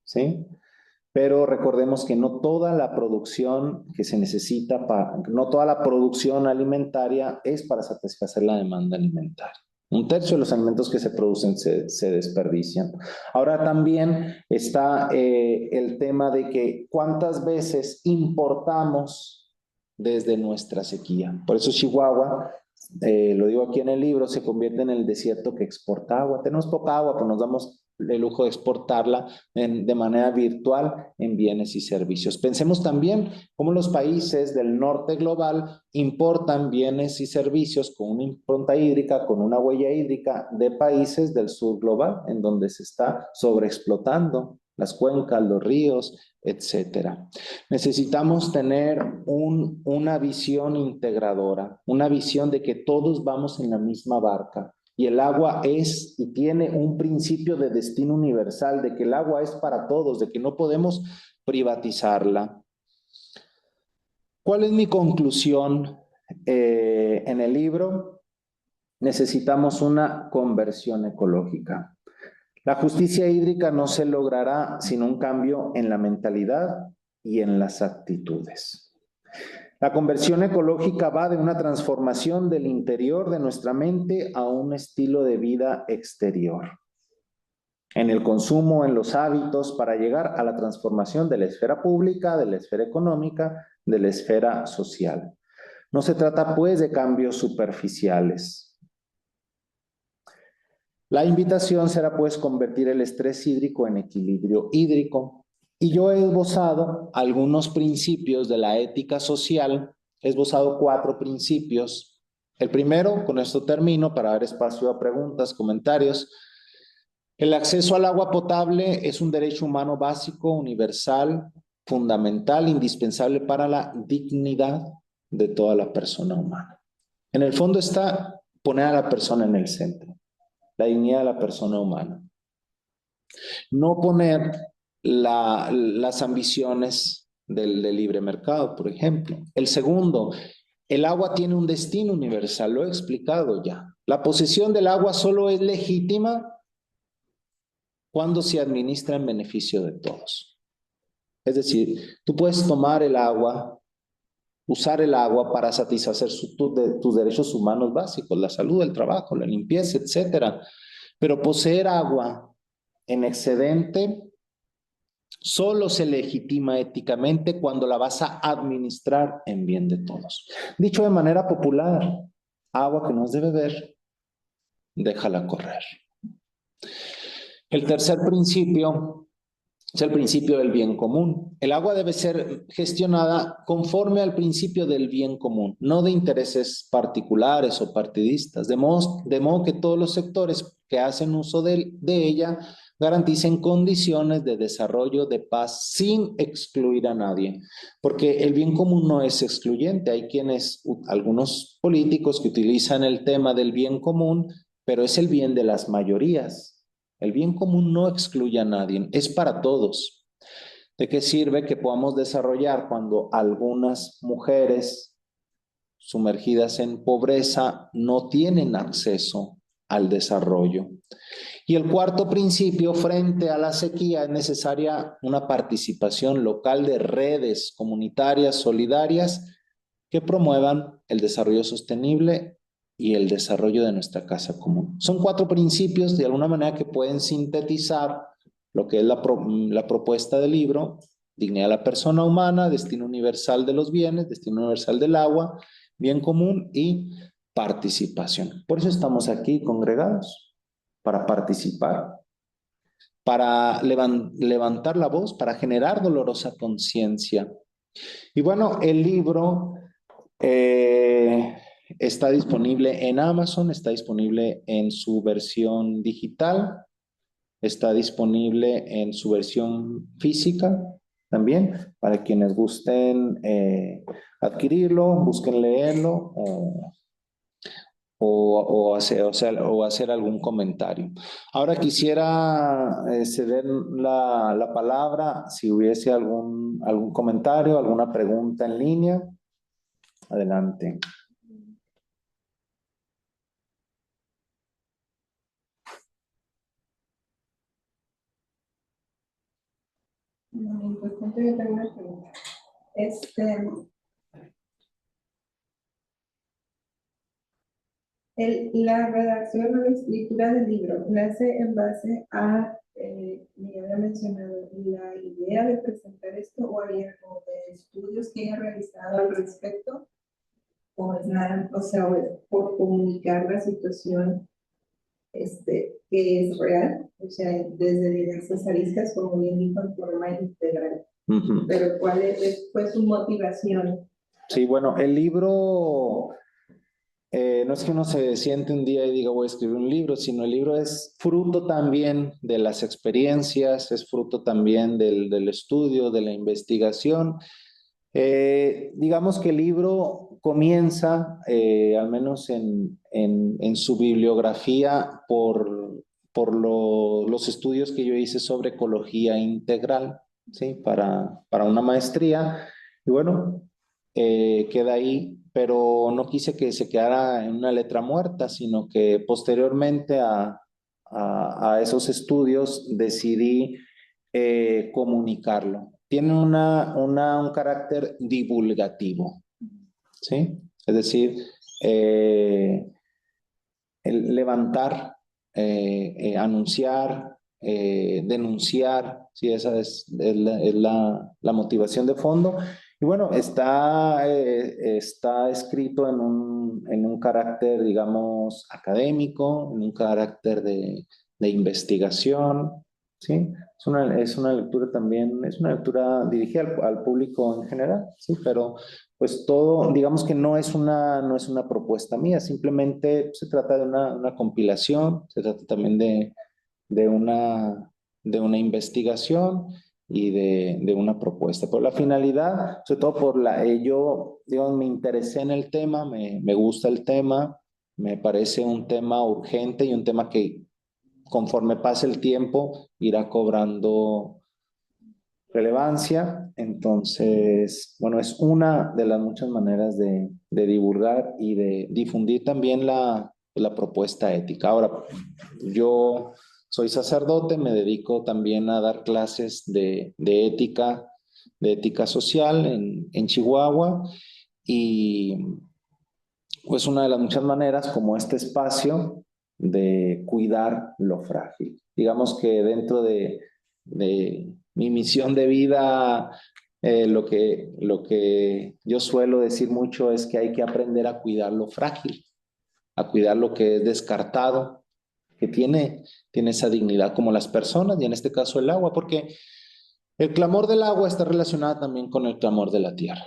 ¿sí? Pero recordemos que no toda la producción que se necesita no toda la producción alimentaria es para satisfacer la demanda alimentaria. 1/3 de los alimentos que se producen se desperdician. Ahora también está el tema de que cuántas veces importamos desde nuestra sequía. Por eso Chihuahua, lo digo aquí en el libro, se convierte en el desierto que exporta agua. Tenemos poca agua, pues nos damos el lujo de exportarla de manera virtual en bienes y servicios. Pensemos también cómo los países del norte global importan bienes y servicios con una impronta hídrica, con una huella hídrica de países del sur global, en donde se está sobreexplotando las cuencas, los ríos, etcétera. Necesitamos tener una visión integradora, una visión de que todos vamos en la misma barca. Y el agua es y tiene un principio de destino universal, de que el agua es para todos, de que no podemos privatizarla. ¿Cuál es mi conclusión en el libro? Necesitamos una conversión ecológica. La justicia hídrica no se logrará sin un cambio en la mentalidad y en las actitudes. La conversión ecológica va de una transformación del interior de nuestra mente a un estilo de vida exterior, en el consumo, en los hábitos, para llegar a la transformación de la esfera pública, de la esfera económica, de la esfera social. No se trata, pues, de cambios superficiales. La invitación será pues convertir el estrés hídrico en equilibrio hídrico. Y yo he esbozado algunos principios de la ética social, he esbozado 4 principios. El primero, con esto termino para dar espacio a preguntas, comentarios. El acceso al agua potable es un derecho humano básico, universal, fundamental, indispensable para la dignidad de toda la persona humana. En el fondo está poner a la persona en el centro, la dignidad de la persona humana. No poner las ambiciones del libre mercado, por ejemplo. El segundo, el agua tiene un destino universal, lo he explicado ya. La posesión del agua solo es legítima cuando se administra en beneficio de todos. Es decir, tú puedes tomar el agua, usar el agua para satisfacer tus derechos humanos básicos, la salud, el trabajo, la limpieza, etcétera. Pero poseer agua en excedente solo se legitima éticamente cuando la vas a administrar en bien de todos. Dicho de manera popular, agua que no has de beber, déjala correr. El tercer principio es el principio del bien común. El agua debe ser gestionada conforme al principio del bien común, no de intereses particulares o partidistas, de modo que todos los sectores que hacen uso de ella garanticen condiciones de desarrollo, de paz, sin excluir a nadie. Porque el bien común no es excluyente. Hay algunos políticos que utilizan el tema del bien común, pero es el bien de las mayorías. El bien común no excluye a nadie, es para todos. ¿De qué sirve que podamos desarrollar cuando algunas mujeres sumergidas en pobreza no tienen acceso al desarrollo? Y el cuarto principio, frente a la sequía, es necesaria una participación local de redes comunitarias solidarias que promuevan el desarrollo sostenible y el desarrollo de nuestra casa común. Son 4 principios, de alguna manera, que pueden sintetizar lo que es la propuesta del libro: dignidad de la persona humana, destino universal de los bienes, destino universal del agua, bien común y participación. Por eso estamos aquí congregados, para participar, para levantar la voz, para generar dolorosa conciencia. Y bueno, el libro está disponible en Amazon, está disponible en su versión digital, está disponible en su versión física también, para quienes gusten adquirirlo, busquen leerlo o hacer algún comentario. Ahora quisiera ceder la palabra si hubiese algún comentario, alguna pregunta en línea. Adelante. Importante, yo tengo una pregunta. La redacción o la escritura del libro nace en base a, me había mencionado, la idea de presentar esto, o había como de estudios que haya realizado al respecto, o es nada, o sea, o es por comunicar la situación que es real, o sea, desde diversas aristas, como bien dijo, en forma integral. Pero ¿cuál fue su motivación? Sí, bueno, el libro no es que uno se siente un día y diga voy a escribir un libro, sino el libro es fruto también de las experiencias, es fruto también del estudio, de la investigación. Digamos que el libro comienza, al menos en su bibliografía, por los estudios que yo hice sobre ecología integral, ¿sí? Para una maestría. Y bueno, queda ahí, pero no quise que se quedara en una letra muerta, sino que posteriormente a esos estudios decidí comunicarlo. Tiene un carácter divulgativo, ¿sí? Es decir, el levantar, anunciar, denunciar, ¿sí? Esa es la motivación de fondo. Y bueno, está escrito en un carácter, digamos, académico, en un carácter de investigación, ¿sí? Es una lectura también, es una lectura dirigida al público en general, ¿sí? Pero pues todo, digamos que no es una propuesta mía, simplemente se trata de una compilación, se trata también de de una investigación y de una propuesta. Por la finalidad, sobre todo yo, digamos, me interesé en el tema, me gusta el tema, me parece un tema urgente y un tema que conforme pase el tiempo irá cobrando relevancia. Entonces, bueno, es una de las muchas maneras de divulgar y de difundir también la propuesta ética. Ahora, yo soy sacerdote, me dedico también a dar clases de ética social en Chihuahua y pues una de las muchas maneras como este espacio de cuidar lo frágil. Digamos que dentro de mi misión de vida, lo que yo suelo decir mucho es que hay que aprender a cuidar lo frágil, a cuidar lo que es descartado, que tiene esa dignidad como las personas y en este caso el agua, porque el clamor del agua está relacionado también con el clamor de la tierra.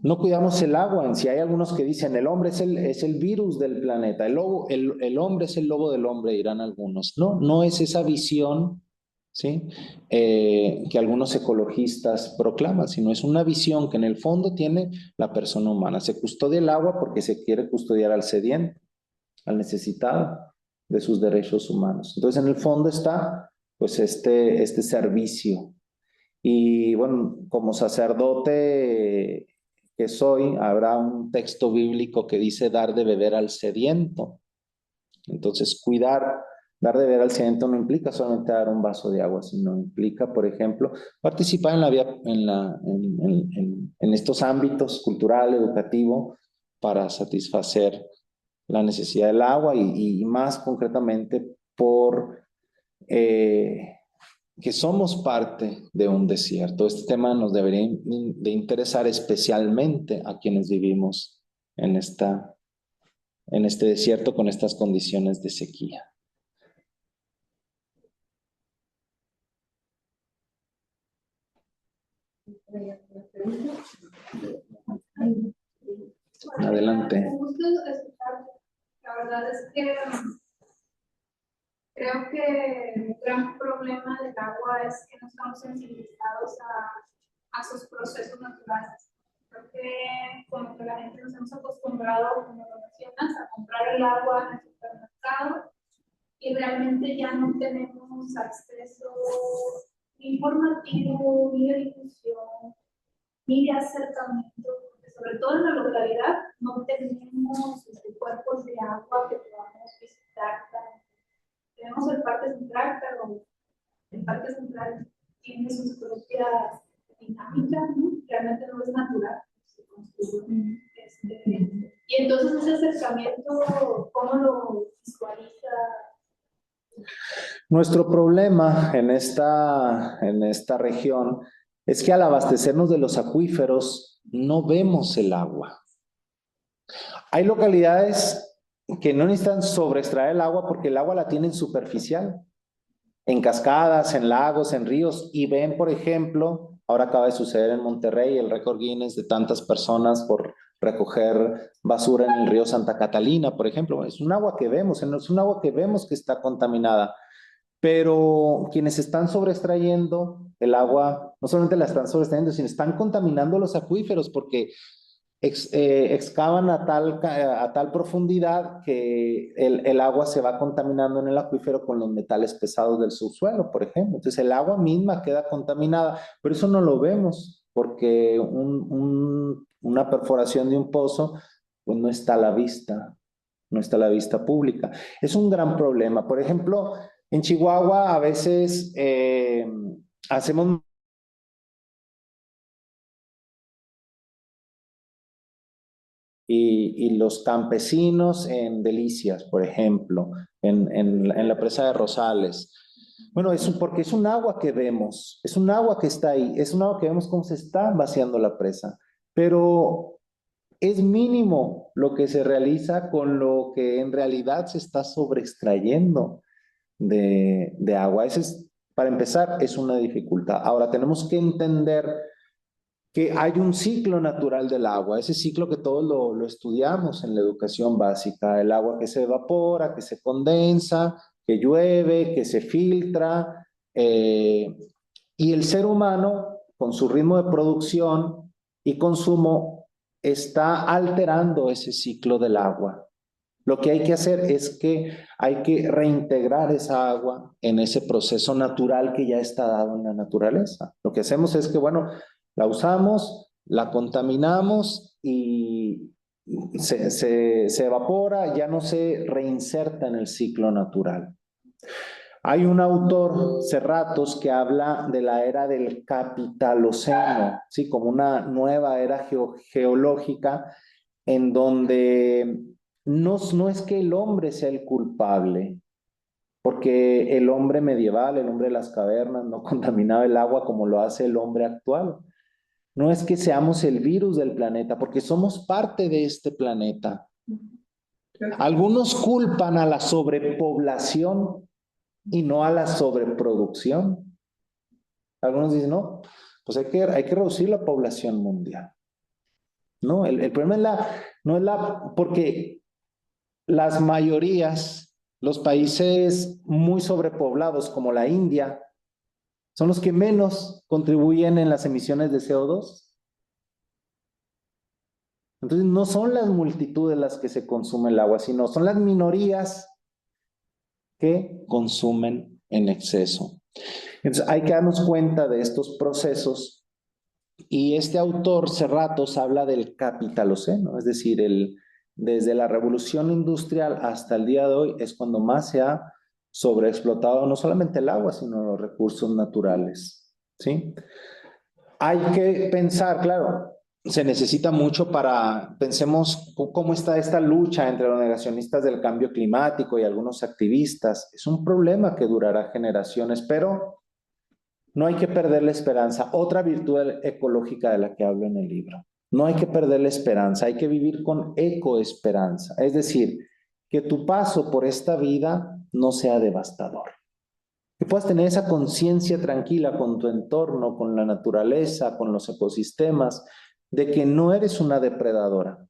No cuidamos el agua en sí. Hay algunos que dicen el hombre es el virus del planeta, el hombre es el lobo del hombre, dirán algunos. No, no es esa visión, ¿sí? Que algunos ecologistas proclaman, sino es una visión que en el fondo tiene la persona humana. Se custodia el agua porque se quiere custodiar al sediento, al necesitado de sus derechos humanos. Entonces, en el fondo está pues este servicio. Y bueno, como sacerdote que soy, habrá un texto bíblico que dice dar de beber al sediento. Entonces, dar de beber al sediento no implica solamente dar un vaso de agua, sino implica, por ejemplo, participar en la vía, en estos ámbitos cultural, educativo, para satisfacer la necesidad del agua y más concretamente por que somos parte de un desierto. Este tema nos debería de interesar especialmente a quienes vivimos en en este desierto con estas condiciones de sequía. Adelante. Me gusta escucharte. La verdad es que creo que el gran problema del agua es que no estamos sensibilizados a sus procesos naturales. Creo que como que la gente nos hemos acostumbrado, como lo mencionas, a comprar el agua en el supermercado y realmente ya no tenemos acceso ni informativo, ni de difusión, ni de acercamiento, porque sobre todo en la localidad no tenemos cuerpos de agua que podamos visitar. Tenemos el Parque Central, pero el Parque Central tiene sus propias dinámicas, ¿no? Realmente no es natural. Y entonces ese acercamiento, ¿cómo lo visualiza? Nuestro problema en esta región es que al abastecernos de los acuíferos no vemos el agua. Hay localidades que no necesitan sobreextraer el agua porque el agua la tienen superficial, en cascadas, en lagos, en ríos, y ven, por ejemplo, ahora acaba de suceder en Monterrey el récord Guinness de tantas personas por recoger basura en el río Santa Catalina, por ejemplo. Es un agua que vemos, es un agua que vemos que está contaminada, pero quienes están sobreextrayendo el agua, no solamente la están sobreextrayendo, sino están contaminando los acuíferos porque excavan a tal profundidad que el agua se va contaminando en el acuífero con los metales pesados del subsuelo, por ejemplo. Entonces el agua misma queda contaminada, pero eso no lo vemos porque una perforación de un pozo pues no está a la vista, no está a la vista pública. Es un gran problema. Por ejemplo, en Chihuahua a veces hacemos y los campesinos en Delicias, por ejemplo, en la presa de Rosales, Bueno, porque es un agua que vemos, es un agua que está ahí, es un agua que vemos cómo se está vaciando la presa, pero es mínimo lo que se realiza con lo que en realidad se está sobreextrayendo de agua. Ese es, para empezar, es una dificultad. Ahora tenemos que entender que hay un ciclo natural del agua, ese ciclo que todos lo estudiamos en la educación básica, el agua que se evapora, que se condensa, que llueve, que se filtra, y el ser humano, con su ritmo de producción y consumo, está alterando ese ciclo del agua. Lo que hay que hacer es que hay que reintegrar esa agua en ese proceso natural que ya está dado en la naturaleza. Lo que hacemos es que, bueno, la usamos, la contaminamos y se evapora, ya no se reinserta en el ciclo natural. Hay un autor, Serratos, que habla de la era del capitaloceno, ¿sí? Como una nueva era geológica en donde no es que el hombre sea el culpable, porque el hombre medieval, el hombre de las cavernas, no contaminaba el agua como lo hace el hombre actual. No es que seamos el virus del planeta, porque somos parte de este planeta. Algunos culpan a la sobrepoblación y no a la sobreproducción. Algunos dicen, no, pues hay que reducir la población mundial. No, el problema no es porque las mayorías, los países muy sobrepoblados como la India, son los que menos contribuyen en las emisiones de CO2. Entonces no son las multitudes las que se consume el agua, sino son las minorías que consumen en exceso. Entonces hay que darnos cuenta de estos procesos y este autor, Serratos, habla del capitaloceno, es decir, desde la revolución industrial hasta el día de hoy es cuando más se ha sobreexplotado no solamente el agua, sino los recursos naturales, ¿sí? Hay que pensar, claro, se necesita mucho pensemos cómo está esta lucha entre los negacionistas del cambio climático y algunos activistas. Es un problema que durará generaciones, pero no hay que perder la esperanza. Otra virtud ecológica de la que hablo en el libro. No hay que perder la esperanza, hay que vivir con ecoesperanza. Es decir, que tu paso por esta vida no sea devastador. Que puedas tener esa conciencia tranquila con tu entorno, con la naturaleza, con los ecosistemas, de que no eres una depredadora,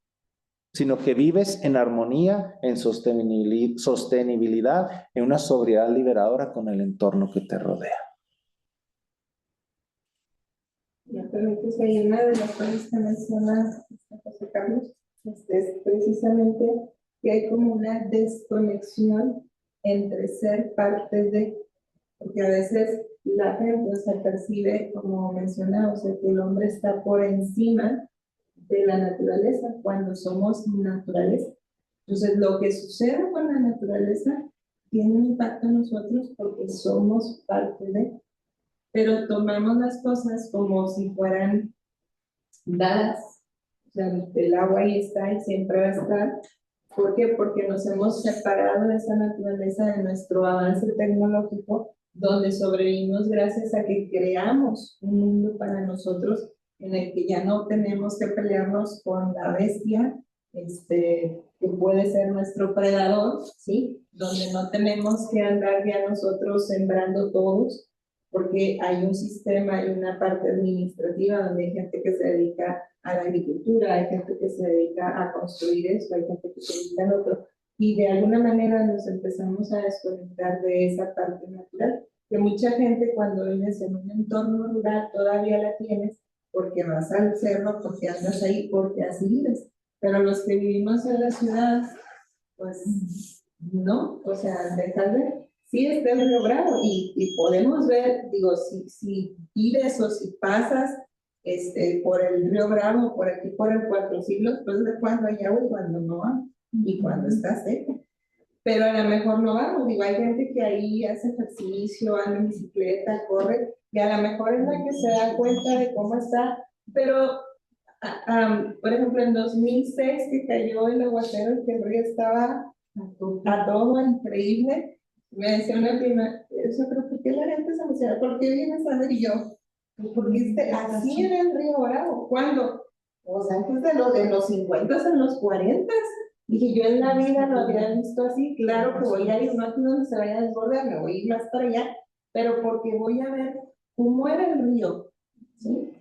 sino que vives en armonía, en sostenibilidad, en una sobriedad liberadora con el entorno que te rodea. Me permites, hay una de las cosas que menciona José Carlos, es precisamente que hay como una desconexión entre ser parte de, porque a veces la gente se percibe, como mencionaba, o sea, que el hombre está por encima de la naturaleza cuando somos naturaleza. Entonces, lo que sucede con la naturaleza tiene un impacto en nosotros porque somos parte de, pero tomamos las cosas como si fueran dadas. O sea, el agua ahí está y siempre va a estar. ¿Por qué? Porque nos hemos separado de esa naturaleza, de nuestro avance tecnológico, donde sobrevivimos gracias a que creamos un mundo para nosotros en el que ya no tenemos que pelearnos con la bestia, que puede ser nuestro predador, ¿sí? Donde no tenemos que andar ya nosotros sembrando todos, porque hay un sistema, hay una parte administrativa donde hay gente que se dedica a la agricultura, hay gente que se dedica a construir esto, hay gente que se dedica al otro, y de alguna manera nos empezamos a desconectar de esa parte natural, que mucha gente cuando vives en un entorno rural todavía la tienes, porque vas al cerro, porque andas ahí, porque así vives, pero los que vivimos en la ciudad, pues no, o sea, dejas de sí está el Río Bravo y podemos ver, digo, si vives o si pasas por el Río Bravo, por aquí, por el Cuatro Siglos, pues de cuando hay agua y cuando no hay, y cuando está seco. Pero a lo mejor no vamos, digo, hay gente que ahí hace ejercicio, anda en bicicleta, corre, y a lo mejor es la que se da cuenta de cómo está, pero, por ejemplo, en 2006 que cayó el aguacero y que el río estaba a todo increíble, me decía una prima, eso creo que sea, ¿por qué vienes a ver? Y yo, porque así era el río Bravo. ¿Cuándo? O sea, antes de los 50, en los 40. Dije, yo en la vida lo había visto así. Claro que voy a ir, no aquí donde se vaya a desbordar, me voy a ir más para allá, pero porque voy a ver cómo era el río, ¿sí?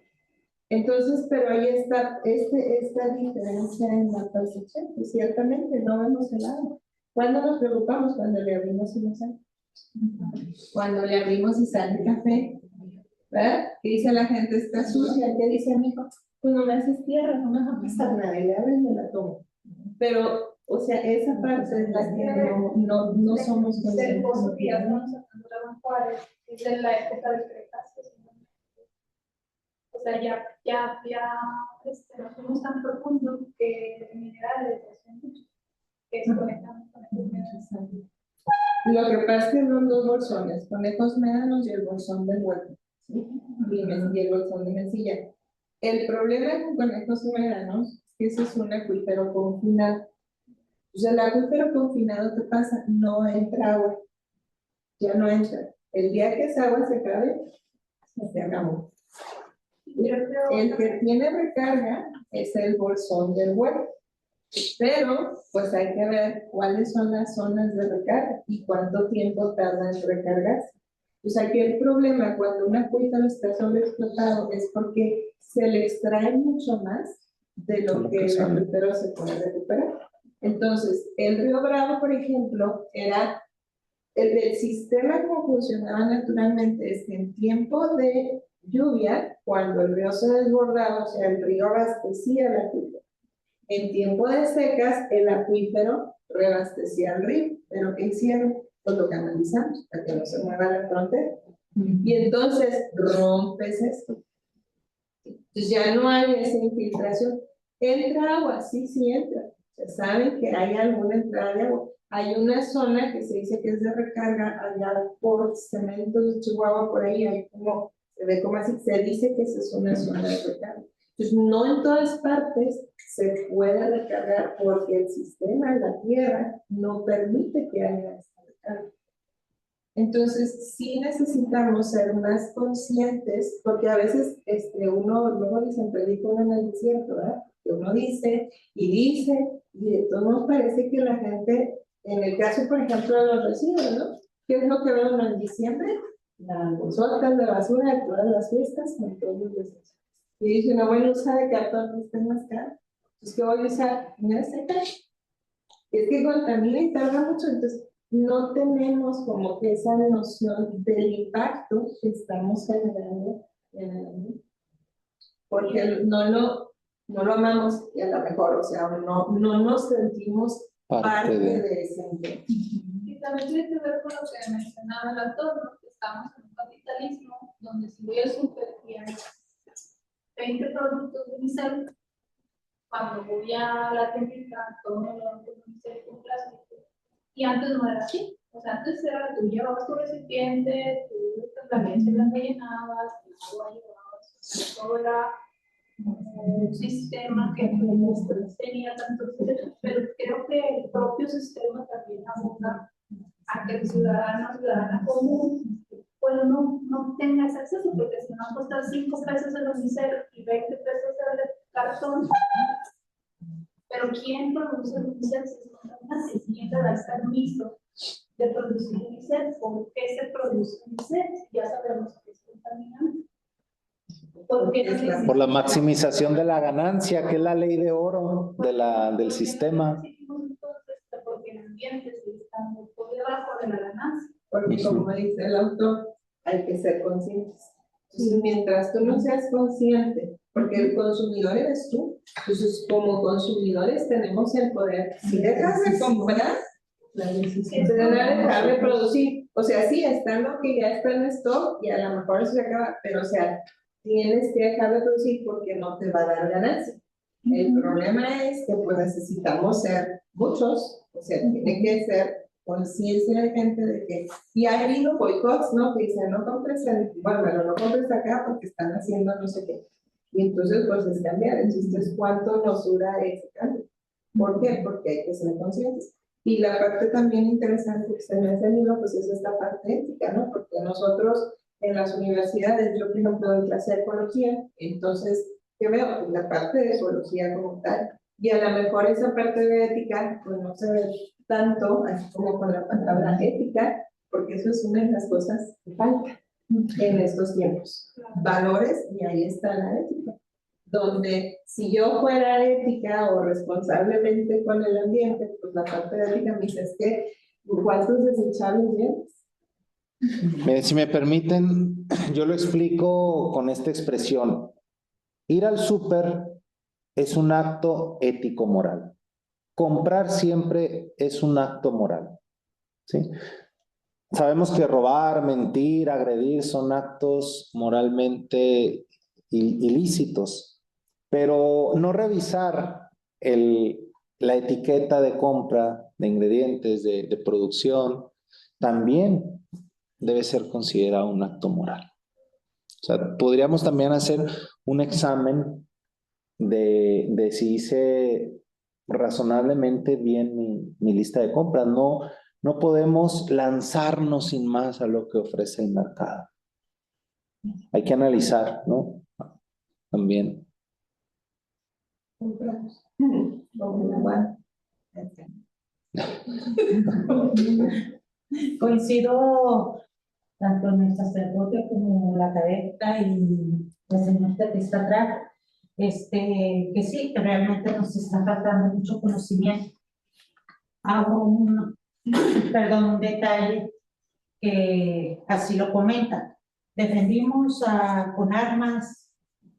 Entonces, pero ahí está esta diferencia en la percepción, que ciertamente no vemos el agua. ¿Cuándo nos preocupamos? Cuando le abrimos y no sale. Cuando le abrimos y sale café, ¿verdad? ¿Qué dice la gente? Está sucia. ¿Qué dice mi hijo? Pues no me haces tierra, no me va a pasar nada, y le abren y me la tomo. Pero, o sea, esa parte es la que no somos conscientes. Es de la época del Cretácico. O sea, nos fuimos tan profundo que minerales hacen mucho, que se conectan con estos minerales. Lo que pasa es que son dos bolsones, conejos médanos y el bolsón del hueco, ¿sí? Y el bolsón de Mencilla. El problema con conejos médanos es que ese es un acuífero confinado. O sea, el acuífero confinado, ¿qué pasa? No entra agua, ya no entra. El día que esa agua se acabe, se acabó. El que tiene recarga es el bolsón del hueco. Pero, pues hay que ver cuáles son las zonas de recarga y cuánto tiempo tarda en recargarse. Pues aquí el problema cuando un acuífero está sobreexplotado es porque se le extrae mucho más de lo que el acuífero se puede recuperar. Entonces, el río Bravo, por ejemplo, era el sistema como funcionaba naturalmente, es que en tiempo de lluvia, cuando el río se desbordaba, o sea, el río abastecía el acuífero. En tiempo de secas, el acuífero reabastecía el río. ¿Pero qué hicieron? Pues lo canalizamos para que no se mueva la frontera. Y entonces rompes esto. Entonces ya no hay esa infiltración. ¿Entra agua? Sí, sí entra. Se sabe que hay alguna entrada de agua. Hay una zona que se dice que es de recarga allá por Cementos de Chihuahua, por ahí, hay como, se ve como así, se dice que esa es una zona de recarga. Entonces, no en todas partes se puede recargar porque el sistema de la Tierra no permite que haya esta recarga. Entonces, sí necesitamos ser más conscientes, porque a veces uno, luego dicen, predica uno en el desierto, ¿verdad? Que uno dice, y de todo nos parece que la gente, en el caso, por ejemplo, de los residuos, ¿no? ¿Qué es lo que veo uno en diciembre? Las bolsotas de basura de todas las fiestas con todos los desechos. Y dice, una buena usa de cartón está más caro. Entonces, ¿qué voy a usar? Una seca. Es que contamina y tarda mucho, entonces no tenemos como que esa noción del impacto que estamos generando en el ambiente. Porque no lo amamos y a lo mejor, o sea, no nos sentimos parte de ese ambiente. Y también tiene que ver con lo que mencionaba el autor, ¿no? Que estamos en un capitalismo donde si voy al súper y hay 20 productos de mi salud, cuando voy a la tiendita, todo me lo dan con un plástico. Y antes no era así. O sea, antes era tú llevabas tu recipiente, tú la leche la rellenabas, el agua llevabas, todo era un sistema que tenía tantos derechos, pero creo que el propio sistema también aboca a que el ciudadana común, pues no tenga ese acceso, porque si no va a costar 5 pesos el unicel y 20 pesos el cartón. Pero ¿quién produce el unicel si es contaminante? ¿Quién le da el permiso de producir unicel? ¿Por qué se produce unicel? Ya sabemos que es contaminante. Por la maximización de la ganancia, que es la ley de oro del sistema. Porque el ambiente está muy por debajo de la ganancia. Porque como dice el autor, hay que ser conscientes. Entonces, mientras tú no seas consciente, porque el consumidor eres tú, entonces como consumidores tenemos el poder. Si dejas de comprar, se debe dejar de producir. O sea, sí, está lo que ya está en stock y a lo mejor se acaba, pero o sea, tienes que dejar de producir porque no te va a dar ganancia. El problema es que pues necesitamos ser muchos, o sea, tiene que ser conciencia de gente de que, y ha habido boicots, ¿no? Que dicen, no compres no compres acá porque están haciendo no sé qué. Y entonces, pues es cambiar. Entonces, ¿cuánto nos dura ese cambio? ¿Por qué? Porque hay que ser conscientes. Y la parte también interesante que se me ha tenido, pues es esta parte ética, ¿no? Porque nosotros en las universidades, yo por ejemplo doy clase de ecología, entonces yo veo la parte de ecología como tal, y a lo mejor esa parte de ética, pues no se ve tanto, así como con la palabra ética, porque eso es una de las cosas que falta en estos tiempos. Valores, y ahí está la ética. Donde si yo fuera ética o responsablemente con el ambiente, pues la parte de ética me dice, es que ¿cuántos desechables llevas? Si me permiten, yo lo explico con esta expresión. Ir al súper es un acto ético-moral. Comprar siempre es un acto moral, ¿sí? Sabemos que robar, mentir, agredir son actos moralmente ilícitos, pero no revisar la etiqueta de compra de ingredientes, de producción, también debe ser considerado un acto moral. O sea, podríamos también hacer un examen de si hice razonablemente bien mi lista de compras. No podemos lanzarnos sin más a lo que ofrece el mercado. Hay que analizar, ¿no? También. Compramos. Coincido tanto en el sacerdote como la cadeta y la señorita que está atrás, que sí, que realmente nos está faltando mucho conocimiento. Hago un detalle que así lo comenta. Defendimos con armas,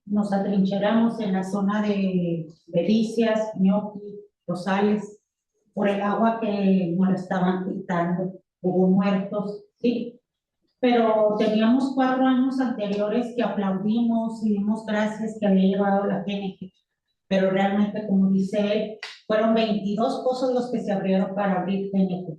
nos atrincheramos en la zona de Delicias, Ñoqui, Rosales, por el agua que nos la estaban quitando. Hubo muertos, sí, pero teníamos 4 años anteriores que aplaudimos y dimos gracias que había llevado la PNG, pero realmente, como dice él, fueron 22 pozos los que se abrieron para abrir PNG,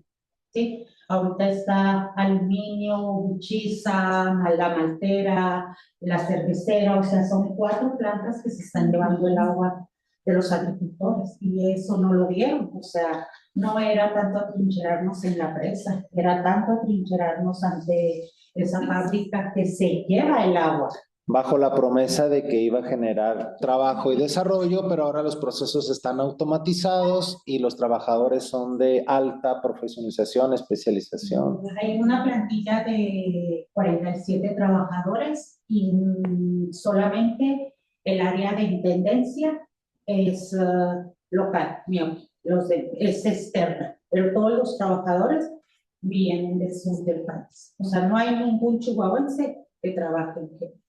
¿sí? Ahorita está Aluminio, Buchiza, La Maltera, La Cervecera, o sea, son 4 plantas que se están llevando el agua de los agricultores, y eso no lo vieron, o sea, no era tanto atrincherarnos en la presa, era tanto atrincherarnos ante esa fábrica que se lleva el agua. Bajo la promesa de que iba a generar trabajo y desarrollo, pero ahora los procesos están automatizados y los trabajadores son de alta profesionalización, especialización. Hay una plantilla de 47 trabajadores y solamente el área de intendencia es local, es externa, pero todos los trabajadores vienen del sur del país. O sea, no hay ningún chihuahuense que trabaje en Querétaro.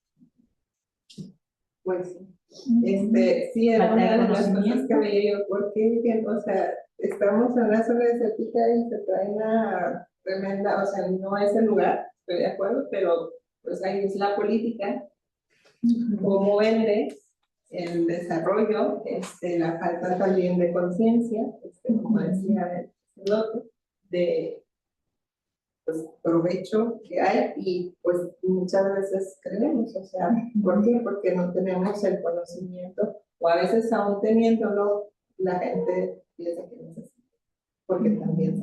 Pues sí, era una de las cosas que veía yo, porque, o sea, estamos en una zona desértica y se trae una tremenda, o sea, no es el lugar, estoy de acuerdo, pero pues ahí es la política, cómo vende el desarrollo, la falta también de conciencia, como decía el otro, de pues provecho que hay, y pues muchas veces creemos, o sea, ¿por qué? Porque no tenemos el conocimiento, o a veces aún teniéndolo, la gente piensa que necesita, porque también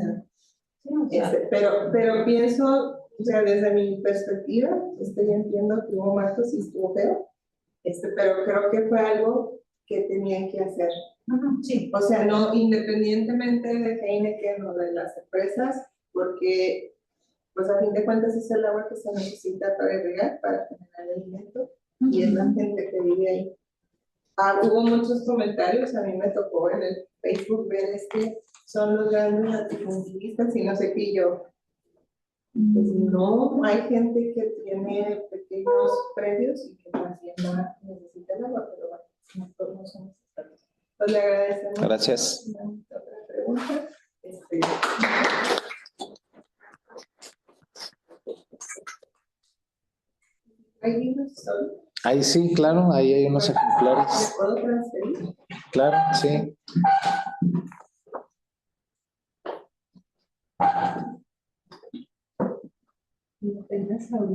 pero pienso, o sea, desde mi perspectiva, yo entiendo que hubo muertos y estuvo feo, pero creo que fue algo que tenían que hacer. Sí. O sea, no independientemente de Heineken o de las empresas, porque pues a fin de cuentas es el agua que se necesita para irrigar, para generar alimento, y es la gente que vive ahí. Hubo muchos comentarios, a mí me tocó en el Facebook ver son los grandes latifundistas y no sé qué, yo, pues no, hay gente que tiene pequeños predios y que más bien necesita el agua, pero bueno, nosotros no somos expertos. Pues le agradecemos. Gracias. Otra pregunta. ¿Hay libros solo? Ahí sí, claro, ahí hay unos ejemplares. ¿Puedo transferir? Claro, sí. ¿Tengas algo?